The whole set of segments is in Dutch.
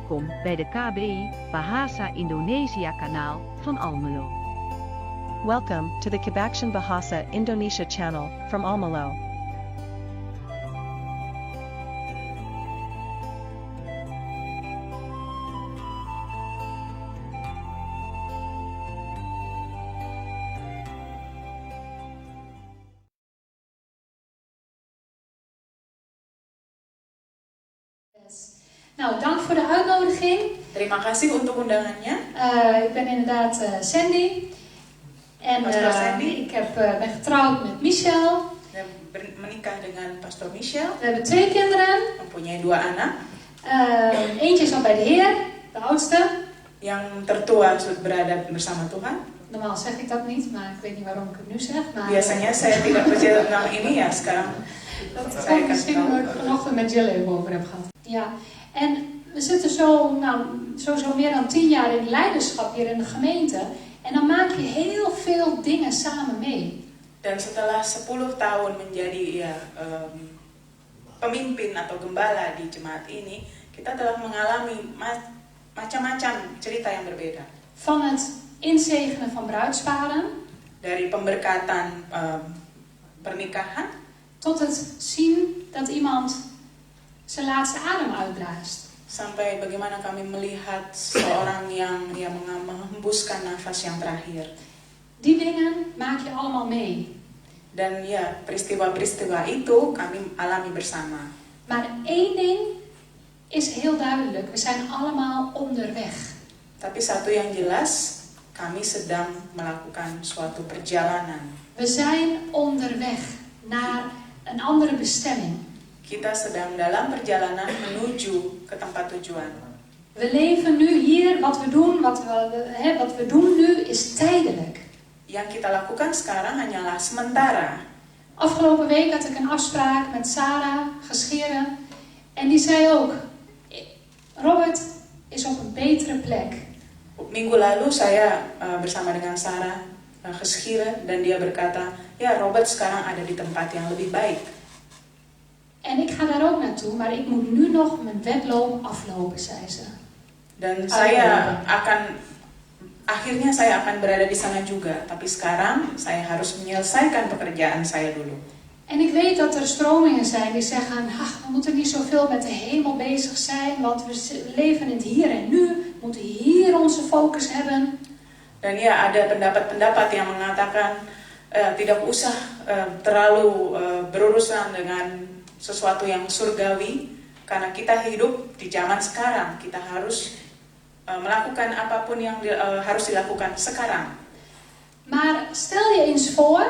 Welkom bij de KBI Bahasa Indonesia kanaal van Almelo. Welcome to the Kebakshan Bahasa Indonesia channel from Almelo. Nou, dank voor de uitnodiging. Terima kasih untuk undangannya. Ik ben inderdaad Sandy. En Pastor Sandy. ik ben getrouwd met Michel. Dan menikah dengan Pastor Michel. We hebben 2 kinderen. Mempunyai 2 anak. Eentje is al bij de Heer, de oudste. Yang tertua sudah berada bersama Tuhan. Normaal zeg ik dat niet, maar ik weet niet waarom ik het nu zeg. Maar, Biasanya saya tidak percaya tentang ini ya sekarang. dat Saya komt misschien kasih omdat ik tahu. vanochtend met Jill even over heb gehad. Ja, en we zitten sowieso meer dan 10 jaar in leiderschap hier in de gemeente. En dan maak je heel veel dingen samen mee. Dan setelah 10 tahun menjadi pemimpin atau gembala di jemaat ini, kita telah mengalami macam-macam cerita yang berbeda. Van het inzegenen van bruidsparen Dari pemberkatan pernikahan tot het zien dat iemand zijn laatste adem uitblaast. sampai bagaimana kami melihat seorang yang menghembuskan nafas yang terakhir. Die dingen maak je allemaal mee. Dan ya, peristiwa-peristiwa itu kami alami bersama. Maar één ding is heel duidelijk. We zijn allemaal onderweg. Tapi satu yang jelas, kami sedang melakukan suatu perjalanan. We zijn onderweg naar een andere bestemming. Kita sedang dalam perjalanan menuju ke tempat tujuan. We leven nu hier. Wat we doen nu is tijdelijk. Yang kita lakukan sekarang hanyalah sementara. Afgelopen week had ik een afspraak met Sarah Gescheren. En die zei ook, Robert is op een betere plek. Minggu lalu saya bersama dengan Sarah Geschire dan dia berkata, ya Robert sekarang ada di tempat yang lebih baik. En ik ga daar ook naartoe, maar ik moet nu nog mijn wedloop aflopen, zei ze. Dan akhirnya saya akan berada di sana juga, tapi sekarang saya harus menyelesaikan pekerjaan saya dulu. En ik weet dat er stromingen zijn die zeggen, we moeten niet zoveel met de hemel bezig zijn, want we leven in het hier en nu, we moeten hier onze focus hebben. Dan ya ada pendapat-pendapat yang mengatakan tidak usah terlalu berurusan dengan sesuatu yang surgawi, karena kita hidup di zaman sekarang, kita harus melakukan apapun yang harus dilakukan sekarang. Maar stel je eens voor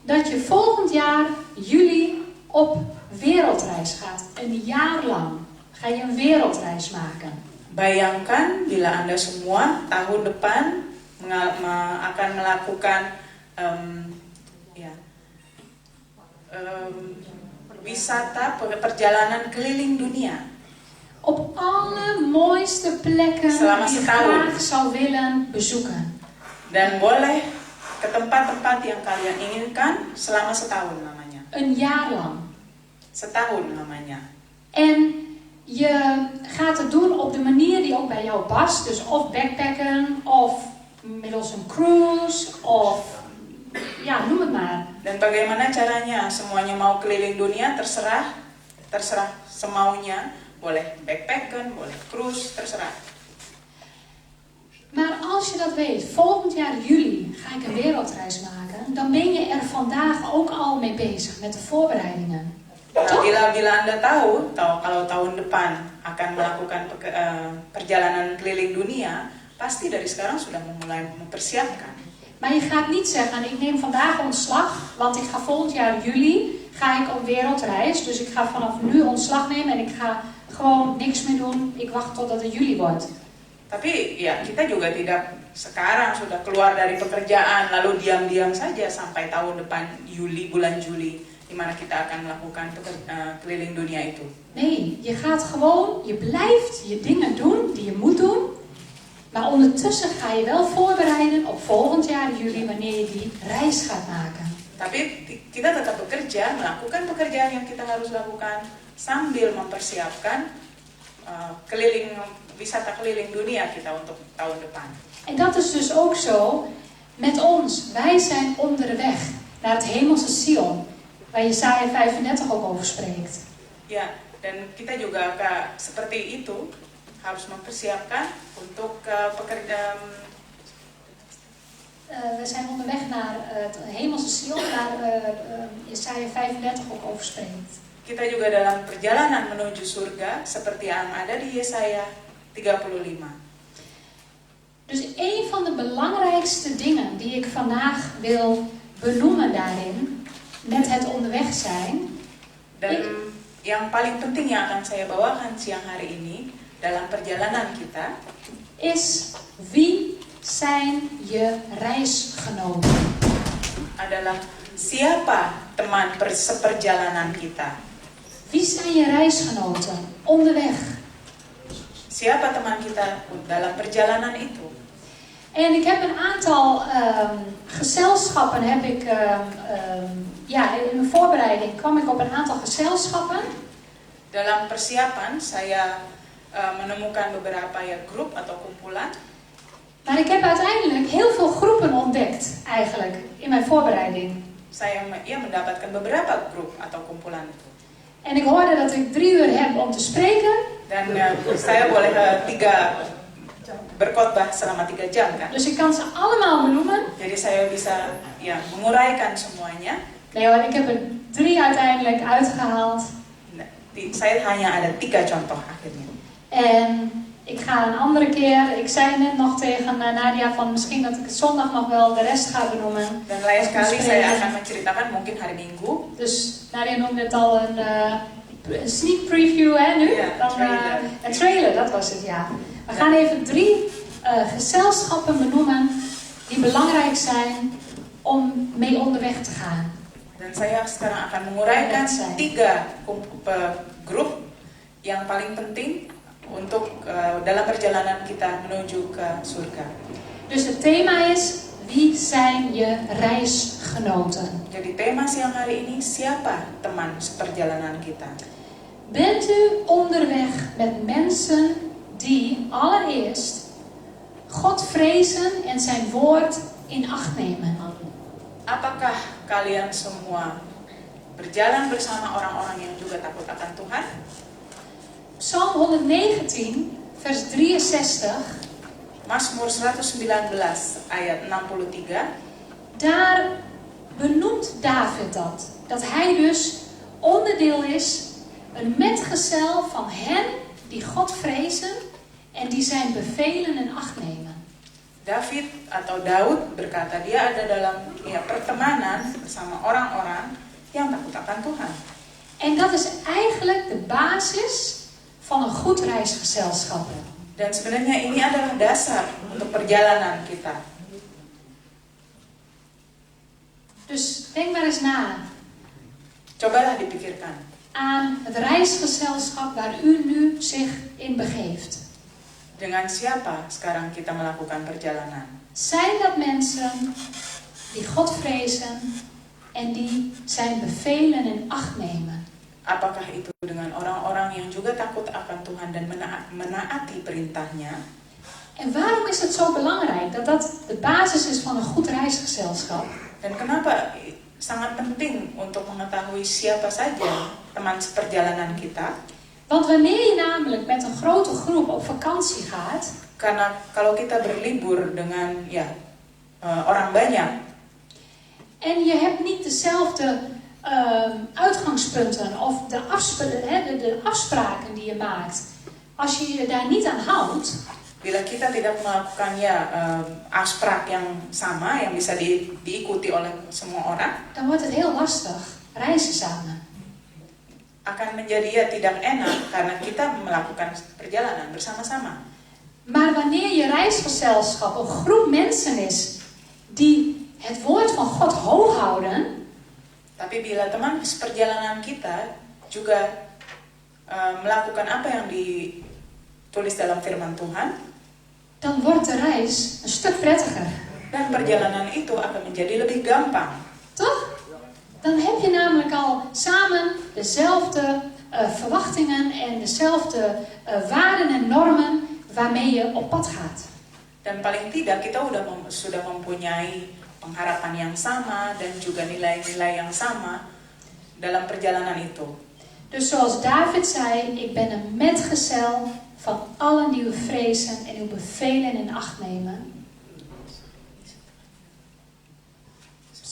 dat je volgend jaar juli op wereldreis gaat. Een jaar lang ga je een wereldreis maken. Bayangkan bila Anda semua tahun depan akan melakukan wisata perjalanan keliling dunia. Op alle mooiste plekken Selama die je setahun. graag zou willen bezoeken. Dan boleh ke tempat-tempat yang kalian inginkan selama setahun lamanya. Een jaar lang. Setahun lamanya. En je gaat het doen op de manier die ook bij jou past. Dus of backpacken, of middels een cruise, of ja, noem het maar. Dan bagaimana caranya? Semuanya mau keliling dunia, terserah semaunya. Boleh backpacken, boleh cruise, terserah. Maar als je dat weet, volgend jaar juli ga ik een wereldreis maken, dan ben je er vandaag ook al mee bezig met de voorbereidingen. Toch? Bila Anda tahu kalau tahun depan akan melakukan perjalanan keliling dunia, pasti dari sekarang sudah mulai mempersiapkan. Maar je gaat niet zeggen, ik neem vandaag ontslag, want ik ga volgend jaar juli ga ik op wereldreis. Dus ik ga vanaf nu ontslag nemen en ik ga gewoon niks meer doen. Ik wacht totdat het juli wordt. Tapi ya kita juga tidak sekarang sudah keluar dari pekerjaan lalu diam-diam saja sampai tahun depan bulan Juli, di mana kita akan melakukan keliling dunia itu. Nee, je blijft je dingen doen die je moet doen. Maar ondertussen ga je wel voorbereiden op volgend jaar juli wanneer je die reis gaat maken. Tapi kita tetap bekerja, melakukan pekerjaan yang kita harus lakukan sambil mempersiapkan keliling wisata keliling dunia kita untuk tahun depan. En dat is dus ook zo met ons. Wij zijn onderweg naar het hemelse Sion, waar Jesaja 35 ook over spreekt. Ya, dan kita juga seperti itu harus mempersiapkan untuk pekerjaan. We zijn onderweg naar het hemelse Sion, waar Jesaja 35 ook over spreekt. Kita juga dalam perjalanan menuju surga seperti yang ada di Yesaya 35. Dus een van de belangrijkste dingen die ik vandaag wil benoemen daarin, met het onderweg zijn. Dan yang paling penting yang akan saya bawakan siang hari ini dalam perjalanan kita is wie zijn je reisgenoten? adalah siapa teman seperjalanan kita. Wie zijn je reisgenoten onderweg? Siapa teman kita dalam perjalanan itu? En ik heb een aantal gezelschappen, in mijn voorbereiding kwam ik op een aantal gezelschappen. Dalam persiapan saya menemukan beberapa grup atau kumpulan. Maar ik heb uiteindelijk heel veel groepen ontdekt eigenlijk in mijn voorbereiding. Saya mendapatkan beberapa grup atau kumpulan itu. En ik hoorde dat ik 3 uur heb om te spreken. Dan saya boleh berkhotbah selama 3 jam kan. Dus ik kan ze allemaal benoemen. Jadi saya bisa menguraikan semuanya. Nee hoor, ik heb er 3 uiteindelijk uitgehaald. Saya hanya ada 3 contoh akhirnya. En ik ga een andere keer, ik zei net nog tegen Nadia van misschien dat ik het zondag nog wel de rest ga benoemen. Dan lain sekali saya akan menceritakan mungkin hari Minggu. Dus Nadia noemde het al een sneak preview hè nu? Ja, een trailer, dat was het ja. We gaan even 3 gezelschappen benoemen die belangrijk zijn om mee onderweg te gaan. Dan saya sekarang akan menguraikan 3 grup yang paling penting untuk dalam perjalanan kita menuju ke surga. Dus het thema is, wie zijn je reisgenoten? Jadi tema siang hari ini, siapa teman seperjalanan kita? Bent u onderweg met mensen die allereerst God vrezen en zijn woord in acht nemen? Apakah kalian semua berjalan bersama orang-orang yang juga takut akan Tuhan? Psalm 119, vers 63. Mazmur 119 ayat 63. Daar benoemt David dat. Dat hij dus onderdeel is, een metgezel van hen die God vrezen en die zijn bevelen in acht nemen. David atau Daud berkata dia ada dalam pertemanan bersama orang-orang yang takut akan Tuhan. En dat is eigenlijk de basis van een goed reisgezelschap. Dan sebenarnya ini adalah dasar untuk perjalanan kita. Dus denk maar eens na. Cobalah dipikirkan. Aan het reisgezelschap waar u nu zich in begeeft. Dengan siapa sekarang kita melakukan perjalanan? Zijn dat mensen die God vrezen en die zijn bevelen in acht nemen? Apakah itu dengan orang-orang yang juga takut akan Tuhan dan menaati perintahnya? En waarom is het zo belangrijk dat dat de basis is van een goed reisgezelschap? Dan kenapa sangat penting untuk mengetahui siapa saja teman seperjalanan kita? Want wanneer je namelijk met een grote groep op vakantie gaat, karena kalau kita berlibur dengan orang banyak en je hebt niet dezelfde uitgangspunten of de afspraken die je maakt, als je je daar niet aan houdt, bila kita tidak melakukan afspraak yang sama yang bisa diikuti oleh semua orang, dan wordt het heel lastig reizen samen. Akan menjadi tidak enak karena kita melakukan perjalanan bersama-sama. Maar wanneer je reisgezelschap een groep mensen is die het woord van God hoog houden, tapi bila teman seperjalanan kita juga melakukan apa yang ditulis dalam firman Tuhan, dan wordt de reis een stuk prettiger. Dan perjalanan itu akan menjadi lebih gampang. Toch? Dan heb je namelijk al samen dezelfde verwachtingen en dezelfde waarden en normen waarmee je op pad gaat. Dan paling tidak kita sudah mempunyai pengharapan yang sama dan juga nilai-nilai yang sama dalam perjalanan itu. Dus zoals David zei, ik ben een metgezel van allen die u vrezen en uw bevelen in acht nemen.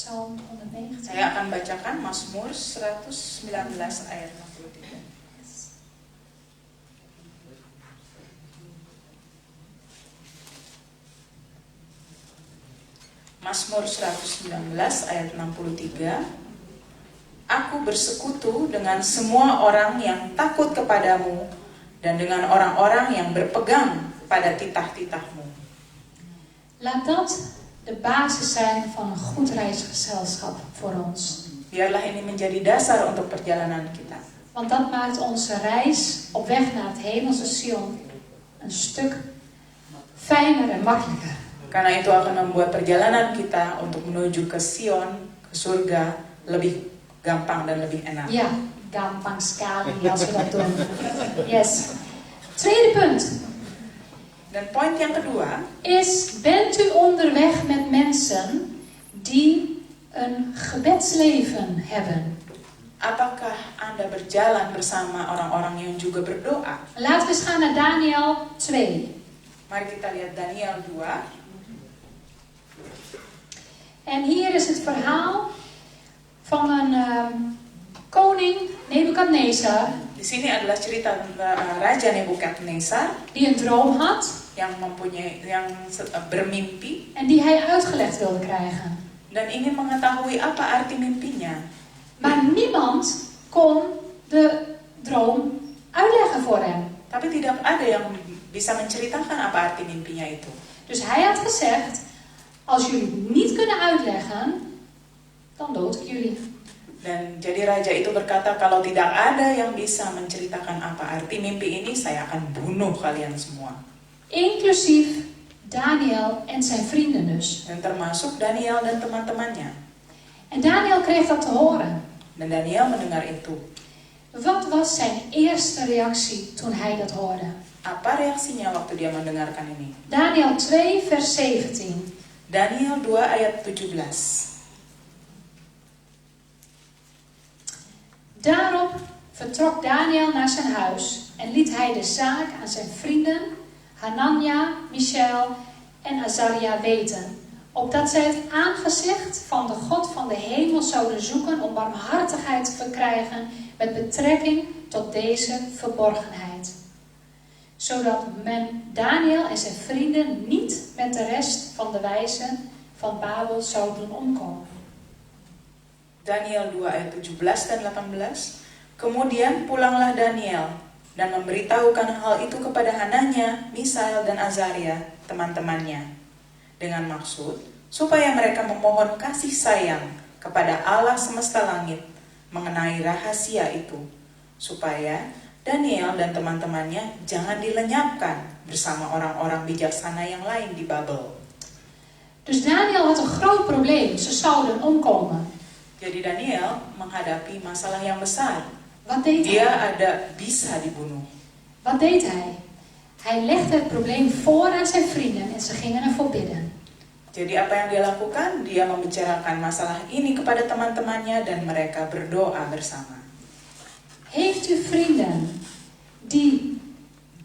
Psalm 119. Saya akan bacakan Mazmur 119 ayat 63. Mazmur 119 ayat 63. Aku bersekutu dengan semua orang yang takut kepadamu dan dengan orang-orang yang berpegang pada titah-titahmu. Laat dat de basis zijn van een goed reisgezelschap voor ons. Biarlah ini menjadi dasar untuk perjalanan kita. Want dat maakt onze reis op weg naar het hemelse Sion een stuk fijner en makkelijker. Karena itu akan membuat perjalanan kita untuk menuju ke Sion, ke surga, lebih gampang dan lebih enak. Ja, gampang sekali als we dat doen. Yes. Tweede punt Dan poin yang kedua, is, bent u onderweg met mensen die een gebedsleven hebben? apakah Anda berjalan bersama orang-orang yang juga berdoa? Laten we eens gaan naar Daniel 2. Mari kita lihat Daniel 2. En hier is het verhaal van een koning Nebukadnezar Di sini adalah cerita Raja Nebukadnezar die een droom had yang bermimpi en die hij uitgelegd wilde krijgen. dan ingin mengetahui apa arti mimpinya. Maar niemand kon de droom uitleggen voor hem. Tapi tidak ada yang bisa menceritakan apa arti mimpinya itu. Dus hij had gezegd, als jullie het niet kunnen uitleggen, dan dood ik jullie. Dan jadi raja itu berkata, kalau tidak ada yang bisa menceritakan apa arti mimpi ini, saya akan bunuh kalian semua. Inclusief Daniel en zijn vrienden dus. Dan termasuk Daniel dan teman-temannya. En Daniel kreeg dat te horen. Dan Daniel mendengar itu. Wat was zijn eerste reactie toen hij dat hoorde? Apa reaksinya waktu dia mendengarkan ini? Daniel 2 vers 17. Daniel 2 ayat 17. Daarop vertrok Daniel naar zijn huis en liet hij de zaak aan zijn vrienden Hanania, Mishael en Azaria weten, opdat zij het aangezicht van de God van de hemel zouden zoeken om barmhartigheid te verkrijgen met betrekking tot deze verborgenheid. Zodat men Daniel en zijn vrienden niet met de rest van de wijzen van Babel zou doen omkomen. Daniel 2 ayat 17 dan 18. Kemudian pulanglah Daniel dan memberitahukan hal itu kepada Hananya, Misael dan Azaria, teman-temannya, dengan maksud supaya mereka memohon kasih sayang kepada Allah semesta langit mengenai rahasia itu, supaya Daniel dan teman-temannya jangan dilenyapkan bersama orang-orang bijaksana yang lain di Babel. Dus Daniel had een groot probleem. Ze zouden omkomen. Jadi Daniel menghadapi masalah yang besar. Wat deed Dia hij? bisa dibunuh. Wat deed hij? Hij legde het probleem voor aan zijn vrienden en ze gingen ervoor bidden. Jadi apa yang dia lakukan? Dia membicarakan masalah ini kepada teman-temannya dan mereka berdoa bersama. Heeft u vrienden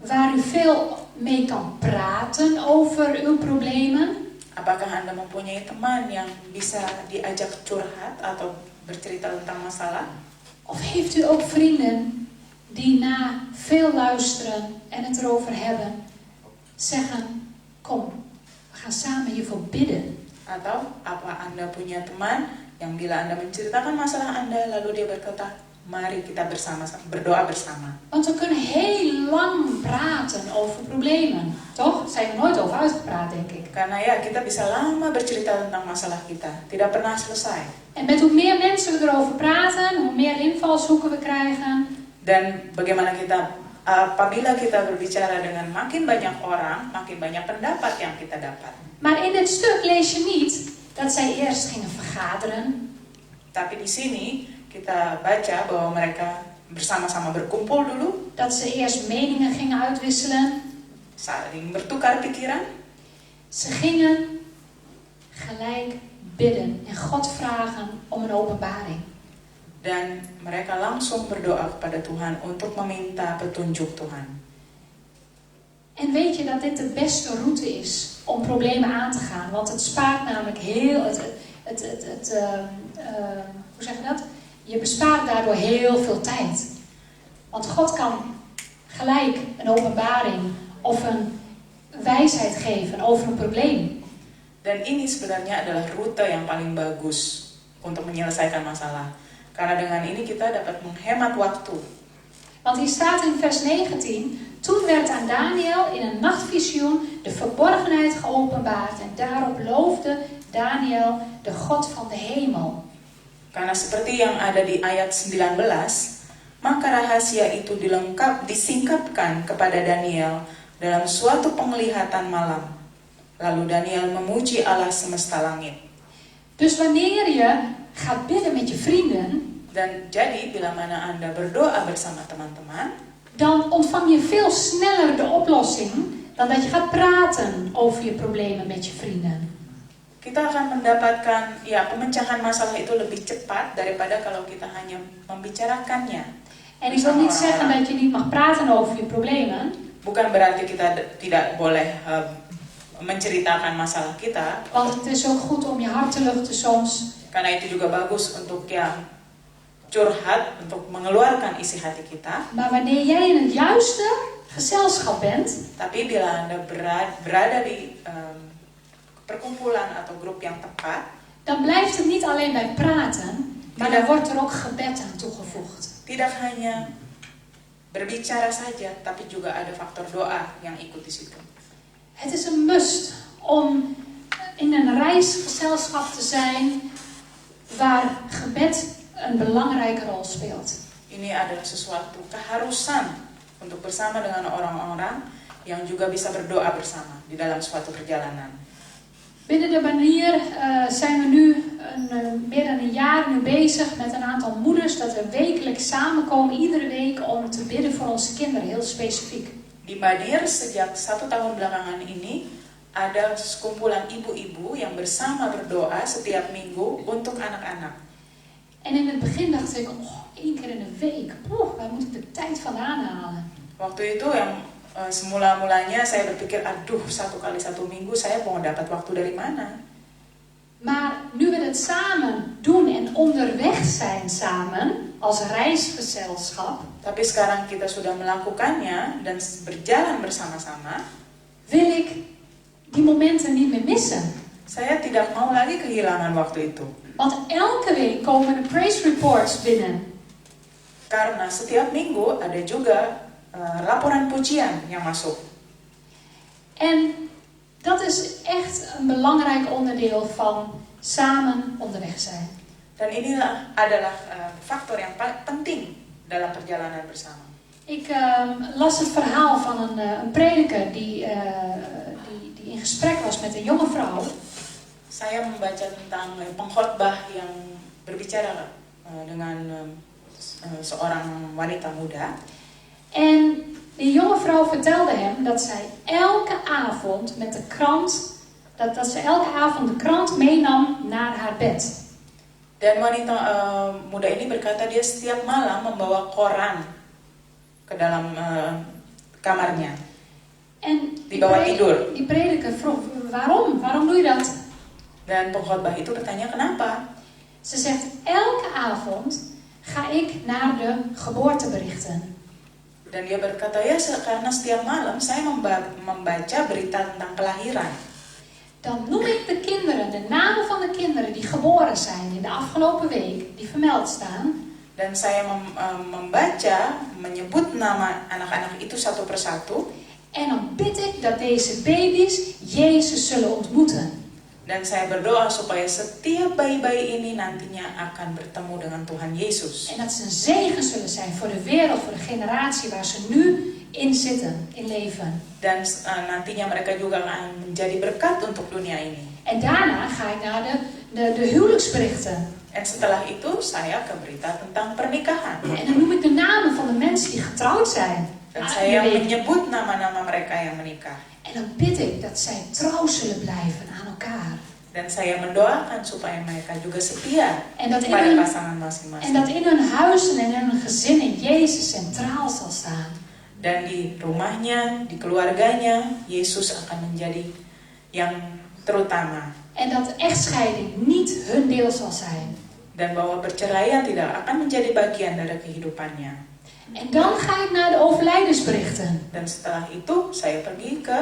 waar u veel mee kan praten over uw problemen? Apakah Anda mempunyai teman yang bisa diajak curhat atau bercerita tentang masalah? Of heeft u ook vrienden die na veel luisteren en het erover hebben, zeggen, kom, we gaan samen hiervoor bidden. Atau apa Anda punya teman yang bila Anda menceritakan masalah Anda lalu dia berkata, mari kita bersama-sama berdoa bersama. Want we kunnen heel lang praten over problemen. Toch? Zijn we nooit over uitgepraat, denk ik. Karena ya kita bisa lama bercerita tentang masalah kita, tidak pernah selesai. En met hoe meer mensen we erover praten, hoe meer invalshoeken we krijgen. Dan bagaimana kita apabila kita berbicara dengan makin banyak orang, makin banyak pendapat yang kita dapat. Maar in dit stuk lees je niet dat zij eerst gingen vergaderen. Tapi di sini kita baca bahwa mereka bersama-sama berkumpul dulu. Dat ze eerst meningen gingen uitwisselen. saling bertukar pikiran. Ze gingen gelijk bidden en God vragen om een openbaring. Dan mereka langsung berdoa kepada Tuhan untuk meminta petunjuk Tuhan. En weet je dat dit de beste route is om problemen aan te gaan? Want het spaart namelijk heel... hoe zeg je dat? Je bespaart daardoor heel veel tijd. Want God kan gelijk een openbaring of een wijsheid geven over een probleem. Dan ini sebenarnya adalah rute yang paling bagus untuk menyelesaikan masalah. Karena dengan ini kita dapat menghemat waktu. Want hier staat in vers 19... Toen werd aan Daniel in een nachtvisioen de verborgenheid geopenbaard. En daarop loofde Daniel de God van de hemel. Karena seperti yang ada di ayat 19, maka rahasia itu disingkapkan kepada Daniel dalam suatu penglihatan malam. Lalu Daniel memuji Allah semesta langit. Dus wanneer je gaat bidden met je vrienden, dan jadi bila mana Anda berdoa bersama teman-teman, dan ontvang je veel sneller de oplossing dan dat je gaat praten over je problemen met je vrienden. Kita akan mendapatkan pemecahan masalah itu lebih cepat daripada kalau kita hanya membicarakannya. En ik wil niet zeggen dat je niet mag praten over je problemen. Bukan berarti kita tidak boleh menceritakan masalah kita. Want het is ook goed om je hart te luchten soms. Karena itu juga bagus untuk curhat, untuk mengeluarkan isi hati kita. Maar wanneer jij in het juiste gezelschap bent, tapi bila Anda berada di perkumpulan atau grup yang tepat, dan blijft het niet alleen bij praten, maar dan wordt er ook gebed aan toegevoegd. Tidak hanya berbicara saja, tapi juga ada faktor doa yang ikut di situ. Het is een must om in een reisgezelschap te zijn waar gebed een belangrijke rol speelt. Ini adalah sesuatu keharusan untuk bersama dengan orang-orang yang juga bisa berdoa bersama di dalam suatu perjalanan. Binnen de manier zijn we nu meer dan een jaar nu bezig met een aantal moeders dat we wekelijks samenkomen, iedere week, om te bidden voor onze kinderen, heel specifiek. Di Banir sejak 1 tahun belakangan ini ada sekumpulan ibu-ibu yang bersama berdoa setiap minggu untuk anak-anak. En in het begin dacht ik, 1 keer in de week, waar moet ik de tijd vandaan halen? Waktu itu yang semula-mulanya saya berpikir, 1 kali 1 minggu saya mau dapat waktu dari mana? Maar nu we het samen doen en onderweg zijn samen, als reisgezelschap. Tapi sekarang kita sudah melakukannya dan berjalan bersama-sama. Wil ik die momenten niet meer missen. Saya tidak mau lagi kehilangan waktu itu. Want elke week komen de praise reports binnen. Karena setiap minggu ada juga laporan pujian yang masuk. En dat is echt een belangrijk onderdeel van samen onderweg zijn. Dan inilah adalah faktor yang penting dalam perjalanan bersama. Ik las het verhaal van een prediker die in gesprek was met een jonge vrouw. Saya membaca tentang pengkhotbah yang berbicara dengan seorang wanita muda. En die jonge vrouw vertelde hem dat zij elke avond met de krant, dat ze elke avond de krant meenam naar haar bed. Dan wanita muda ini berkata dia setiap malam membawa koran ke dalam kamarnya. En di bawah tidur. Die prediker vroeg, waarom? Waarom doe je dat? Dan pengkhotbah itu bertanya kenapa? Ze zegt, elke avond ga ik naar de geboorteberichten. Dan dia berkata, karena setiap malam saya membaca berita tentang kelahiran. Dan noem ik de kinderen, de namen van de kinderen die geboren zijn in de afgelopen week, die vermeld staan. Dan saya menyebut nama anak-anak itu satu persatu. En dan bid ik dat deze baby's Jezus zullen ontmoeten. Dan saya berdoa supaya setiap bayi-bayi ini nantinya akan bertemu dengan Tuhan Yesus. En dat ze een zegen zullen zijn voor de wereld, voor de generatie waar ze nu in zitten, in leven. Dan nantinya mereka juga akan menjadi berkat untuk dunia ini. En daarna ga ik naar de huwelijksberichten. En setelah itu saya ke berita tentang pernikahan. En dan noem ik de namen van de mensen die getrouwd zijn. Dan saya menyebut nama-nama mereka yang menikah. En dan bid ik dat zij trouw zullen blijven aan elkaar. Dan saya mendoakan supaya mereka juga setia En dat, pada pasangan masing-masing. en dat in hun huizen en in hun gezinnen Jezus centraal zal staan. Dan di rumahnya, di keluarganya, Yesus akan menjadi yang terutama. En dat echtscheiding niet hun deel zal zijn. Dan bahwa perceraian tidak akan menjadi bagian dari kehidupannya. En dan ga ik naar de overlijdensberichten. Dan setelah itu saya pergi ke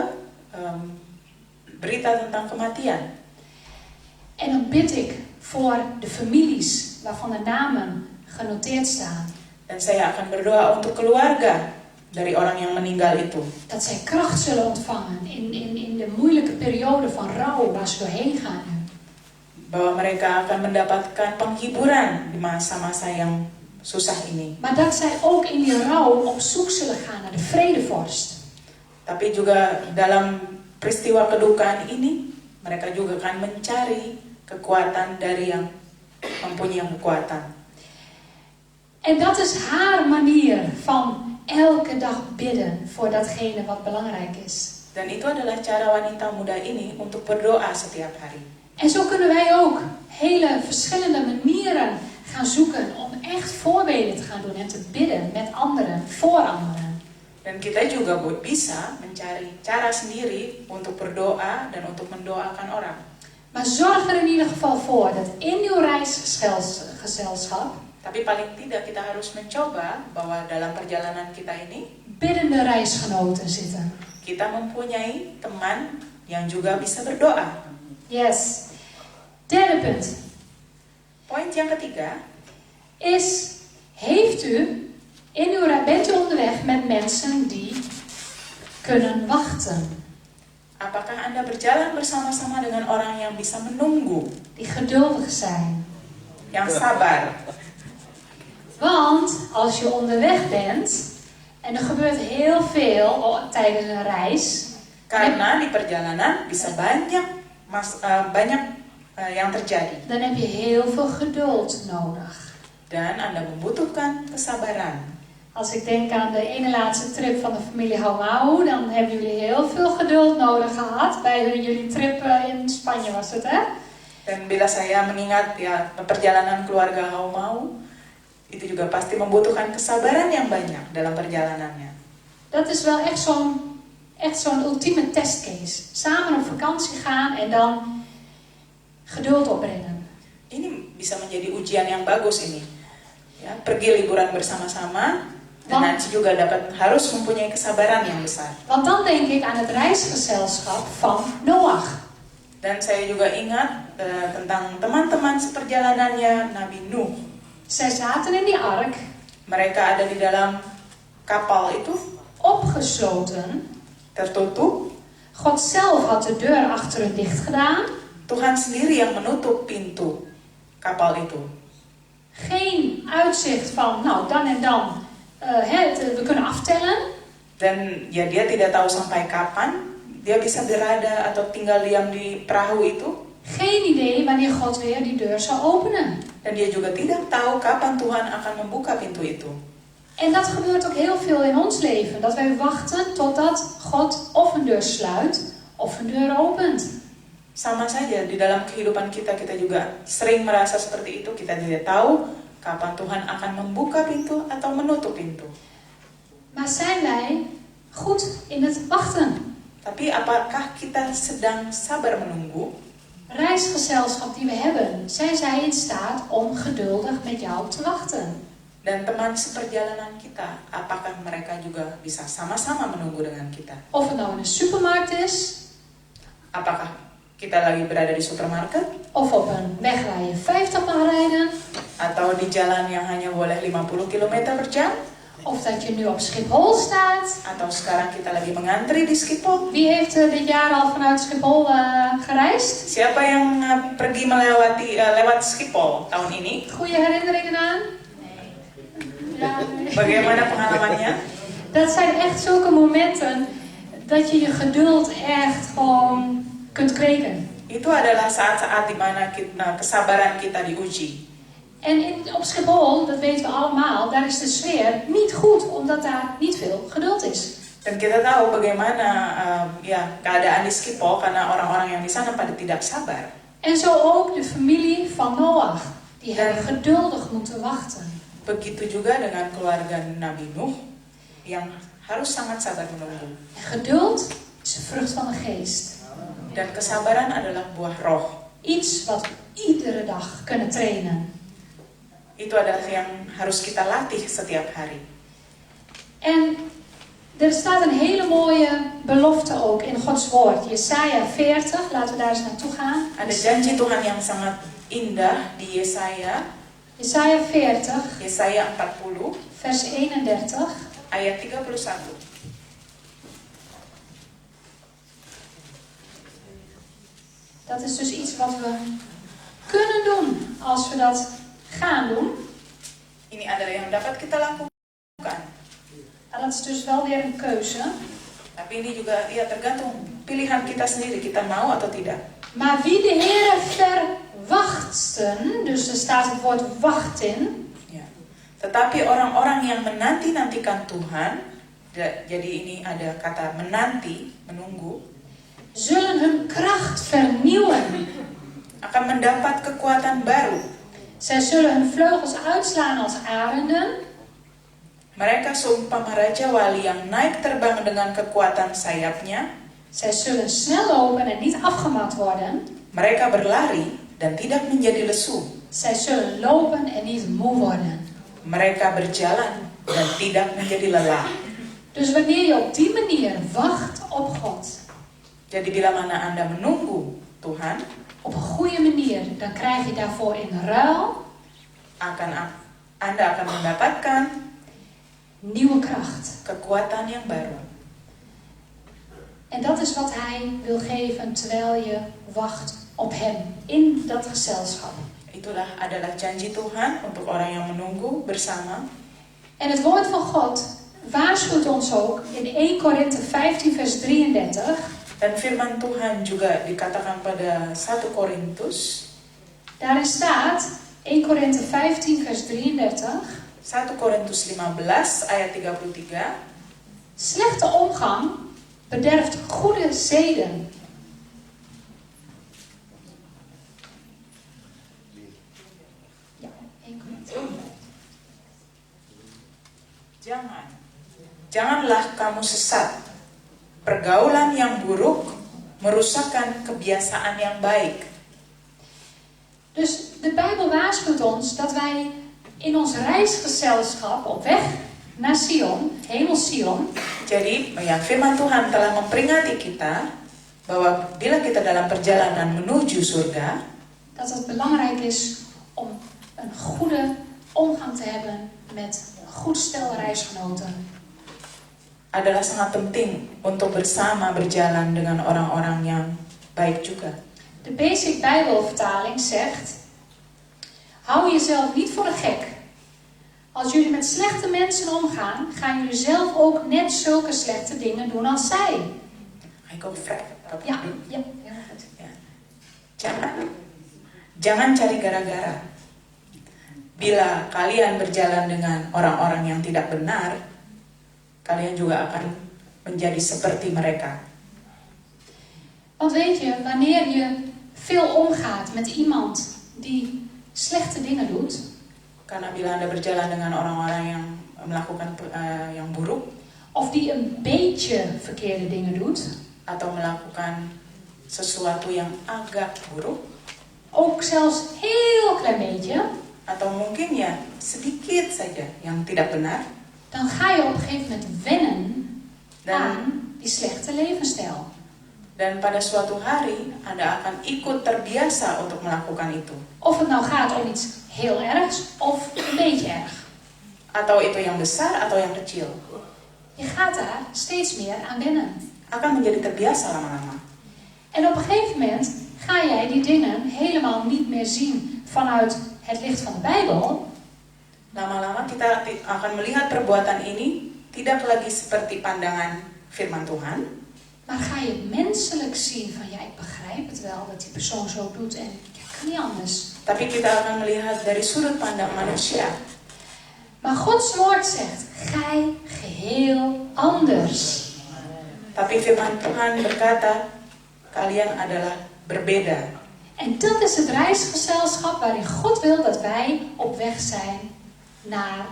berita tentang kematian. En dan bid ik voor de families waarvan de namen genoteerd staan. Dan saya akan berdoa untuk keluarga dari orang yang meninggal itu. Dat zij kracht zullen ontvangen in de moeilijke periode van rouw waar ze doorheen gaan nu. Bahwa mereka akan mendapatkan penghiburan di masa-masa yang susah ini. Maar dat zij ook in die rouw op zoek zullen gaan naar de vredevorst. Tapi juga dalam peristiwa kedukaan ini, mereka juga akan mencari kekuatan dari yang mempunyai kekuatan. En dat is haar manier van elke dag bidden voor datgene wat belangrijk is. Dan itu adalah cara wanita muda ini untuk berdoa setiap hari. En zo kunnen wij ook hele verschillende manieren gaan zoeken om echt voorbeden te gaan doen en te bidden met anderen, voor anderen. Dan kita juga bisa mencari cara sendiri untuk berdoa dan untuk mendoakan orang. Maar zorg er in ieder geval voor dat in uw reisgezelschap Tapi paling tidak kita harus mencoba bahwa dalam perjalanan kita ini biddende reisgenoten zitten. kita mempunyai teman yang juga bisa berdoa. Yes. Derde punt Poin yang ketiga is, bent u onderweg met mensen die kunnen wachten? Apakah Anda berjalan bersama-sama dengan orang yang bisa menunggu, Die geduldig zijn. yang sabar? Want als je onderweg bent en er gebeurt heel veel tijdens een reis, Karena di perjalanan bisa banyak yang terjadi. dan heb je heel veel geduld nodig. Dan Anda membutuhkan kesabaran. Als ik denk aan de ene laatste trip van de familie Haumau, dan hebben jullie heel veel geduld nodig gehad bij jullie trip in Spanje, was het hè? Dan bila saya mengingat perjalanan keluarga Haumau, itu juga pasti membutuhkan kesabaran yang banyak dalam perjalanannya. Dat is wel echt zo'n ultieme testcase. Samen op vakantie gaan en dan geduld opbrengen. Ini bisa menjadi ujian yang bagus ini. Ya, pergi liburan bersama-sama dan nanti juga harus mempunyai kesabaran yang besar. Want dan denk ik aan het reisgezelschap van Noach. Dan saya juga ingat tentang teman-teman seperjalanannya Nabi Nuh. Zij zaten in die ark, Mereka ada di dalam kapal itu, opgesloten. tertutup. God zelf had de deur achter hun dicht gedaan. Tuhan sendiri yang menutup pintu kapal itu. Geen uitzicht van, nou dan en dan, we kunnen aftellen. Dan ya dia tidak tahu sampai kapan dia bisa berada atau tinggal diam di perahu itu. Geen idee wanneer God weer die deur zou openen. Dan dia juga tidak tahu kapan Tuhan akan membuka pintu itu. En dat gebeurt ook heel veel in ons leven. Dat wij wachten totdat God of een deur sluit of een deur opent. Sama saja di dalam kehidupan kita juga sering merasa seperti itu. Kita tidak tahu kapan Tuhan akan membuka pintu atau menutup pintu. Maar zijn wij goed in het wachten? Tapi apakah kita sedang sabar menunggu? Reisgezelschap die we hebben, zijn zij in staat om geduldig met jou te wachten? Dan teman seperjalanan kita, apakah mereka juga bisa sama-sama menunggu dengan kita? Of het nou in een supermarkt is, Apakah kita lagi berada di supermarket? of op een weg waar je 50 mag rijden, Atau di jalan yang hanya boleh 50 km per jam? of dat je nu op Schiphol staat. Atau sekarang kita lagi mengantri di Schiphol? Wie heeft dit jaar al vanuit Schiphol gereisd? Siapa yang pergi lewat Schiphol tahun ini? Goede herinneringen aan? Ja, nee. Bagaimana pengalamannya? Dat zijn echt zulke momenten dat je je geduld echt gewoon kunt kweken. Itu adalah saat-saat di mana kesabaran kita diuji. En op Schiphol, dat weten we allemaal, daar is de sfeer niet goed, omdat daar niet veel geduld is. Dan kita tahu bagaimana keadaan di Schiphol karena orang-orang yang di sana pada tidak sabar. En zo ook de familie van Noach. Die hebben geduldig moeten wachten. Begitu juga dengan keluarga Nabi Nuh yang harus sangat sabar menunggu. En geduld is de vrucht van de geest. Dan kesabaran adalah buah roh. Iets wat we iedere dag kunnen trainen. Itu adalah yang harus kita latih setiap hari. En er staat een hele mooie belofte ook in Gods woord. Jesaja 40, laten we daar eens naartoe gaan. Ada janji Tuhan yang sangat indah di Yesaya. Jesaja 40, Yesaya 40 vers 31. ayat 31. Dat is dus iets wat we kunnen doen als we dat gaan doen. Ini adalah yang dapat kita lakukan. En dat is dus wel weer een keuze. Tapi ini juga tergantung pilihan kita sendiri, kita mau atau tidak. Maar wie de Heere verwachten, dus er staat het woord wachten. Ya. Tetapi orang-orang yang menanti-nantikan Tuhan, jadi ini ada kata menanti, menunggu, Zullen hun kracht vernieuwen. akan mendapat kekuatan baru. Zij zullen hun vleugels uitslaan als arenden. Mereka seumpama raja wali yang naik terbang dengan kekuatan sayapnya. Zij zullen snel lopen en niet afgemat worden. Mereka berlari dan tidak menjadi lesu. Zij zullen lopen en niet moe worden. Mereka berjalan dan tidak menjadi lelah. Dus wanneer je op die manier wacht op God, Jadi bila mana Anda menunggu Tuhan, op een goede manier, dan krijg je daarvoor in ruil Anda akan mendapatkan nieuwe kracht. kekuatan yang baru. En dat is wat Hij wil geven terwijl je wacht op Hem in dat gezelschap. Itulah adalah janji Tuhan untuk orang yang menunggu bersama. En het woord van God waarschuwt ons ook in 1 Korinthe 15 vers 33. Dan firman Tuhan juga dikatakan pada 1 Korintus. Daarin staat 1 Korinthe 15 vers 33. 1 Korintus 15 ayat 33. Slechte omgang bederft goede zeden. Ja, 1 Korinthe. Janganlah kamu sesat. Pergaulan yang buruk merusakkan kebiasaan yang baik. Dus de Bijbel waarschuwt ons dat wij in ons reisgezelschap op weg naar Sion, hemel Sion. Jadi, firman Tuhan telah memperingati kita bahwa bila kita dalam perjalanan menuju surga, Dat het belangrijk is om een goede omgang te hebben met een goed stel reisgenoten. adalah sangat penting untuk bersama berjalan dengan orang-orang yang baik juga. De Basic Bijbelvertaling zegt: hou jezelf niet voor de gek. Als jullie met slechte mensen omgaan, gaan jullie zelf ook net zulke slechte dingen doen als zij. Ga ik ook vrij? Ja, heel goed. Ya. Jangan cari gara-gara. Bila kalian berjalan dengan orang-orang yang tidak benar, kalian juga akan menjadi seperti mereka. Want weet je, wanneer je veel omgaat met iemand die slechte dingen doet, Karena bila Anda berjalan dengan orang-orang yang melakukan yang buruk, of die een beetje verkeerde dingen doet, atau melakukan sesuatu yang agak buruk, ook zelfs heel klein beetje, atau mungkin ya sedikit saja yang tidak benar, dan ga je op een gegeven moment wennen dan aan die slechte levensstijl. dan pada suatu hari Anda akan ikut terbiasa untuk melakukan itu. Of het nou gaat om iets heel ergs of een beetje erg. Atau itu yang besar atau yang kecil. Je gaat daar steeds meer aan wennen. Akan menjadi terbiasa lama-lama. En op een gegeven moment ga jij die dingen helemaal niet meer zien vanuit het licht van de Bijbel. Lama-lama kita akan melihat perbuatan ini tidak lagi seperti pandangan firman Tuhan. Maar ga je menselijk zien van ja, ik begrijp het wel dat die persoon zo doet en ja, kan niet anders. Tapi kita akan melihat dari sudut pandang manusia. Maar Gods woord zegt, gij geheel anders. Tapi firman Tuhan berkata, kalian adalah berbeda. En dat is het reisgezelschap waarin God wil dat wij op weg zijn naar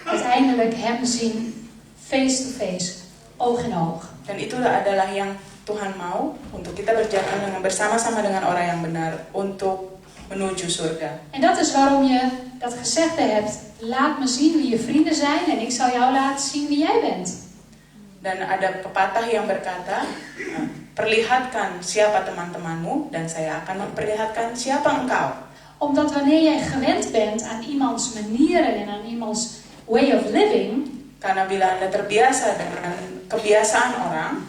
uiteindelijk hem zien face to face, oog in oog. Dan itulah adalah yang Tuhan mau untuk kita berjalan dengan bersama-sama dengan orang yang benar untuk menuju surga. En dat is waarom je dat gezegde hebt, laat me zien wie je vrienden zijn en ik zal jou laten zien wie jij bent. Dan ada pepatah yang berkata, perlihatkan siapa teman-temanmu dan saya akan memperlihatkan siapa engkau. Omdat wanneer jij gewend bent aan iemands manieren en aan iemands way of living, Karena bila Anda terbiasa dengan kebiasaan orang,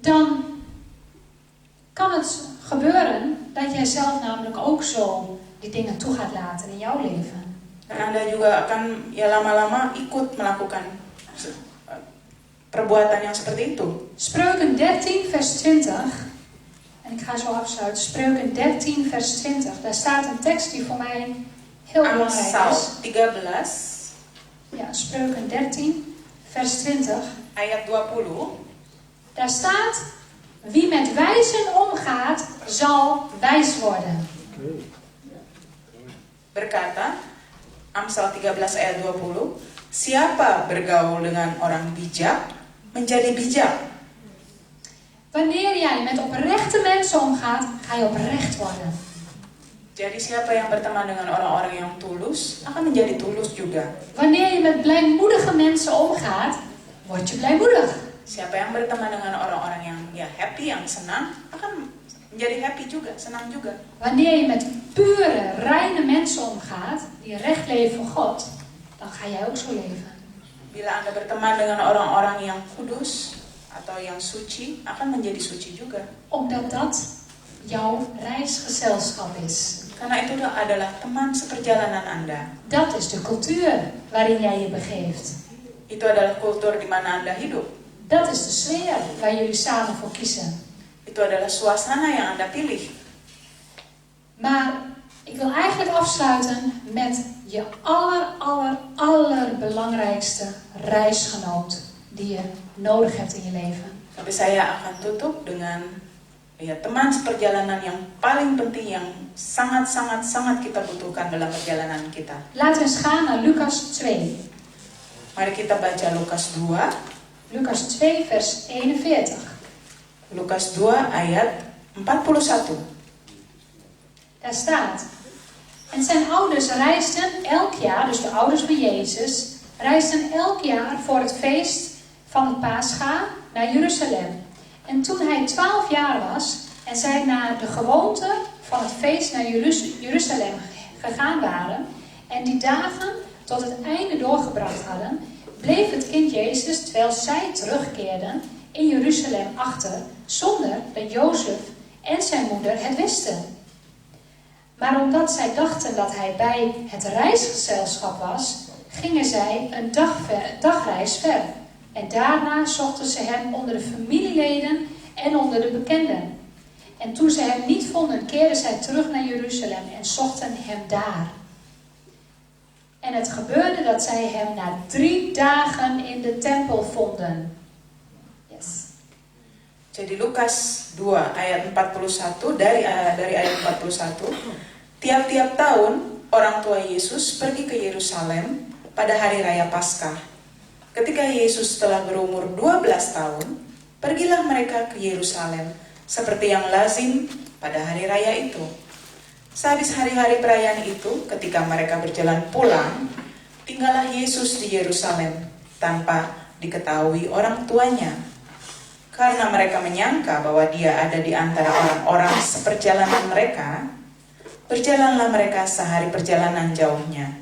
dan kan het gebeuren dat jij zelf namelijk ook zo die dingen toe gaat laten in jouw leven. dan Anda juga akan ya lama-lama ikut melakukan perbuatan yang seperti itu. Spreuken 13 vers 20. En ik ga zo afsluiten. Spreuken 13 vers 20. Daar staat een tekst die voor mij heel belangrijk Amsal is. 13 Ja, Spreuken 13 vers 20. ayat 20 Daar staat, wie met wijzen omgaat, zal wijs worden. berkata, Amsal 13 ayat 20, siapa bergaul dengan orang bijak menjadi bijak. Wanneer jij met oprechte mensen omgaat, ga je oprecht worden. Jadi siapa yang berteman dengan orang-orang yang tulus akan menjadi tulus juga. Wanneer je met blijmoedige mensen omgaat, word je blijmoedig. Siapa yang berteman dengan orang-orang yang ya happy, yang senang, akan menjadi happy juga, senang juga. Wanneer je met pure, reine mensen omgaat, die recht leven voor God, dan ga jij ook zo leven. Bila Anda berteman dengan orang-orang yang kudus atau yang suci, akan menjadi suci juga. Omdat dat jouw reisgezelschap is. Karena itu adalah teman seperjalanan Anda. Dat is de cultuur waarin jij je begeeft. Itu adalah kultur di mana Anda hidup. Dat is de sfeer waar jullie samen voor kiezen. Itu adalah suasana yang Anda pilih. Maar ik wil eigenlijk afsluiten met je allerbelangrijkste reisgenoot die je nodig hebt in je leven. Tapi saya akan tutup dengan ya teman seperjalanan yang paling penting yang sangat kita butuhkan dalam perjalanan kita. Laten we eens gaan naar Lucas 2. Mari kita baca Lukas 2. Lucas 2 vers 41. Lukas 2 ayat 41. Daar staat: en zijn ouders reisden elk jaar, dus de ouders van Jezus, reisden elk jaar voor het feest van het Pascha naar Jeruzalem. En toen hij 12 jaar was en zij naar de gewoonte van het feest naar Jeruzalem gegaan waren en die dagen tot het einde doorgebracht hadden, bleef het kind Jezus, terwijl zij terugkeerden, in Jeruzalem achter, zonder dat Jozef en zijn moeder het wisten. Maar omdat zij dachten dat hij bij het reisgezelschap was, gingen zij een dagreis ver. En daarna zochten ze hem onder de familieleden en onder de bekenden. En toen ze hem niet vonden, keerden zij terug naar Jeruzalem en zochten hem daar. En het gebeurde dat zij hem na 3 dagen in de tempel vonden. Yes. Jadi Lukas 2 ayat 41 dari ayat 41. Tiap-tiap tahun orang tua Yesus pergi ke Yerusalem pada hari raya Paskah. Ketika Yesus telah berumur 12 tahun, pergilah mereka ke Yerusalem seperti yang lazim pada hari raya itu. Sehabis hari-hari perayaan itu, ketika mereka berjalan pulang, tinggallah Yesus di Yerusalem tanpa diketahui orang tuanya. Karena mereka menyangka bahwa dia ada di antara orang-orang seperjalanan mereka, berjalanlah mereka sehari perjalanan jauhnya.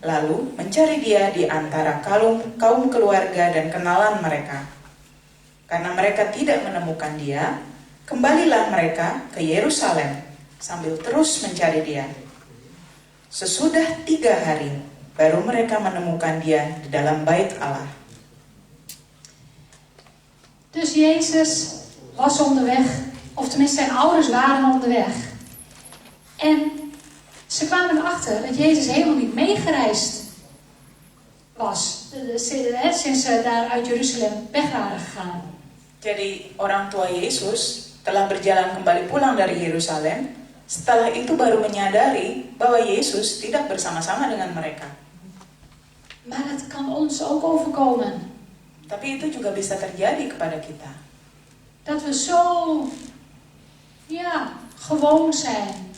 Lalu mencari dia di antara kaum keluarga dan kenalan mereka. Karena mereka tidak menemukan dia, kembalilah mereka ke Yerusalem sambil terus mencari dia. Sesudah 3 hari, baru mereka menemukan dia di dalam bait Allah. Dus Jezus was onderweg, of tenminste zijn ouders waren onderweg. En ze kwamen erachter dat Jezus helemaal niet meegereisd was. Sinds ze daar uit Jeruzalem weg waren gegaan. Jadi orang tua Yesus telah berjalan kembali pulang dari Yerusalem. Setelah itu baru menyadari bahwa Yesus tidak bersama-sama dengan mereka. Maar het kan ons ook overkomen. Tapi itu juga bisa terjadi kepada kita. Dat we zo, gewoon zijn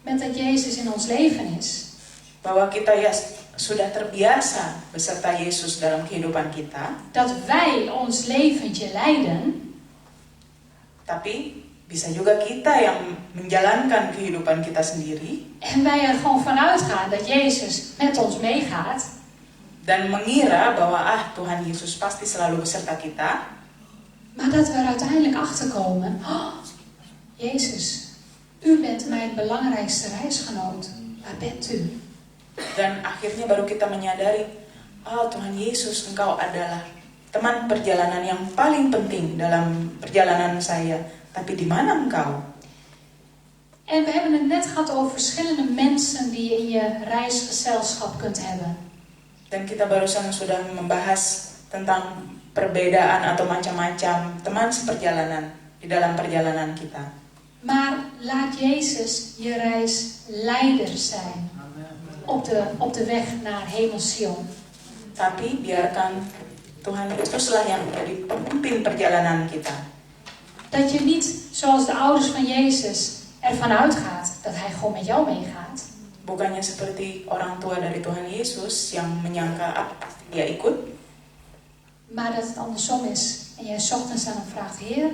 met dat Jezus in ons leven is. Bahwa kita ya sudah terbiasa beserta Yesus dalam kehidupan kita. Dat wij ons leventje leiden. Tapi bisa juga kita yang menjalankan kehidupan kita sendiri. En wij er gewoon vanuit gaan dat Jezus met ons meegaat. Dan mengira bahwa Tuhan Yesus pasti selalu beserta kita. Maar dat we er uiteindelijk achter komen. Jezus, u bent mijn belangrijkste reisgenoot. Waar bent u? Dan akhirnya baru kita menyadari, Tuhan Yesus, Engkau adalah teman perjalanan yang paling penting dalam perjalanan saya. Tapi di mana Engkau? En we hebben het net gehad over verschillende mensen die je in je reisgezelschap kunt hebben. Dan kita barusan sudah membahas tentang perbedaan atau macam-macam teman seperjalanan di dalam perjalanan kita. Maar laat Jezus je reisleider zijn op de weg naar hemel Sion. Tapi biarkan Tuhan Yesuslah yang menjadi pemimpin perjalanan kita. Dat je niet, zoals de ouders van Jezus, ervan uitgaat dat hij gewoon met jou meegaat. Bukannya seperti orang tua dari Tuhan Yesus yang menyangka pasti dia ikut. Maar dat het andersom is. En jij 's ochtends aan hem vraagt, Heer,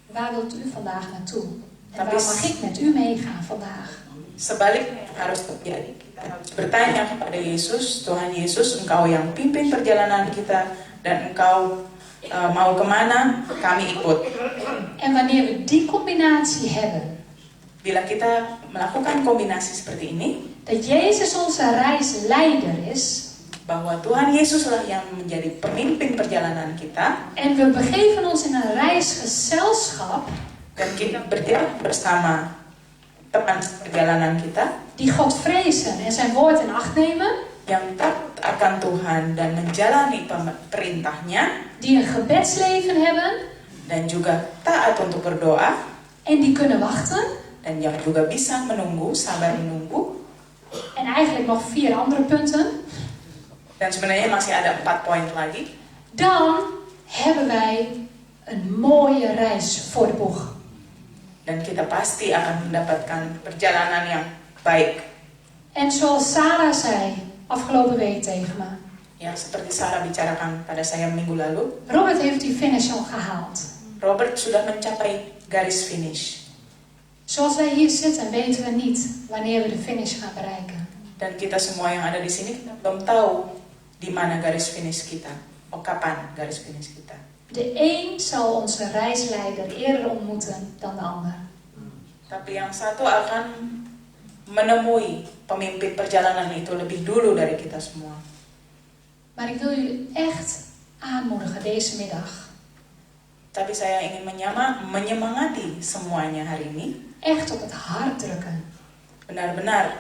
waar wilt u vandaag naartoe? En waar mag ik met u meegaan vandaag? Sebaliknya harus terjadi. Kita harus bertanya kepada Yesus, Tuhan Yesus, Engkau yang pimpin perjalanan kita dan Engkau mau kemana, kami ikut. En wanneer we die combinatie hebben, bila kita melakukan kombinasi seperti ini, dat Jezus onze reisleider is, bahwa Tuhan Yesuslah yang menjadi pemimpin perjalanan kita, en we begeven ons in een reisgezelschap, dan kita berjalan bersama teman perjalanan kita, die God vrezen en zijn woord in acht nemen, yang takut akan Tuhan dan menjalani perintahnya, die een gebedsleven hebben, dan juga taat untuk berdoa, en die kunnen wachten, dan yang juga bisa menunggu, sabar menunggu. en eigenlijk nog 4 andere punten, Dan sebenarnya masih ada 4 poin lagi. dan hebben wij een mooie reis voor de boeg. Dan kita pasti akan mendapatkan perjalanan yang baik. En zoals Sarah zei afgelopen week tegen me, Ya, seperti Sarah bicarakan pada saya minggu lalu, Robert heeft die finish al gehaald. Robert sudah mencapai garis finish. Zoals wij hier zitten weten we niet wanneer we de finish gaan bereiken. Dan kita semua yang ada di sini kita belum tahu di mana garis finish kita. Kapan garis finish kita. De een zal onze reisleider eerder ontmoeten dan de ander. Tapi yang satu akan menemui pemimpin perjalanan itu lebih dulu dari kita semua. Maar ik wil jullie echt aanmoedigen deze middag. Tapi saya ingin menyemangati semuanya hari ini. Echt op het hart drukken. Benar-benar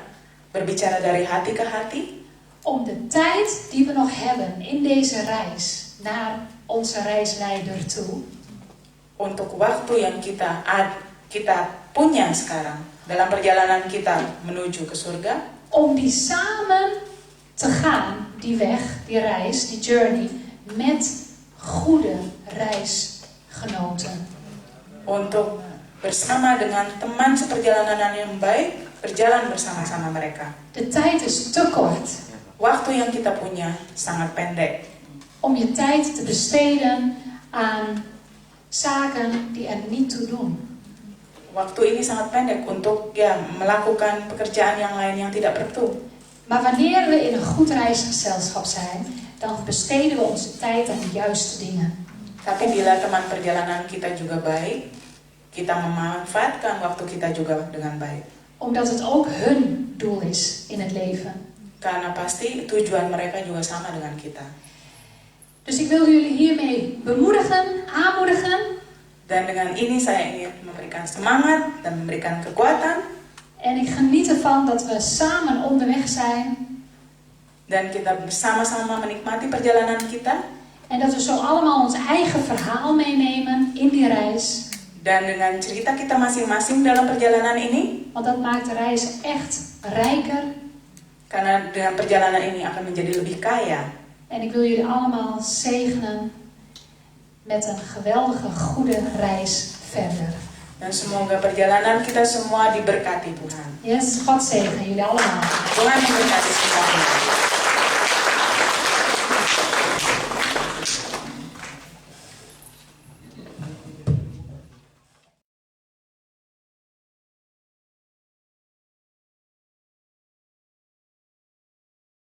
berbicara dari hati ke hati. Om de tijd die we nog hebben in deze reis naar onze reisleider toe. Untuk waktu yang kita punya sekarang dalam perjalanan kita menuju ke surga. Om die samen te gaan, die weg, die reis, die journey, met goede reisgenoten. Untuk bersama dengan teman seperjalanan yang baik, berjalan bersama-sama mereka. De tijd is te kort. Waktu yang kita punya sangat pendek. Om je tijd te besteden aan zaken die er niet toe doen. Waktu ini sangat pendek untuk melakukan pekerjaan yang lain yang tidak perlu. Maar wanneer we in een goed reisgezelschap zijn, dan besteden we onze tijd aan de juiste dingen. Tapi bila teman perjalanan kita juga baik, kita memanfaatkan waktu kita juga dengan baik. Omdat het ook hun doel is in het leven. Karena pasti tujuan mereka juga sama dengan kita. Dus ik wil jullie hiermee bemoedigen, aanmoedigen. Dan dengan ini saya ingin memberikan semangat dan memberikan kekuatan. En ik geniet ervan dat we samen onderweg zijn. Dan kita bersama-sama menikmati perjalanan kita. En dat we zo allemaal ons eigen verhaal meenemen in die reis. Dan dengan cerita kita masing-masing dalam perjalanan ini. Want dat maakt de reis echt rijker. Karena dengan perjalanan ini akan menjadi lebih kaya. En ik wil jullie allemaal zegenen met een geweldige, goede reis verder. Dan semoga perjalanan kita semua diberkati Tuhan. Yes, God zegen jullie allemaal. Tuhan memberkati kita.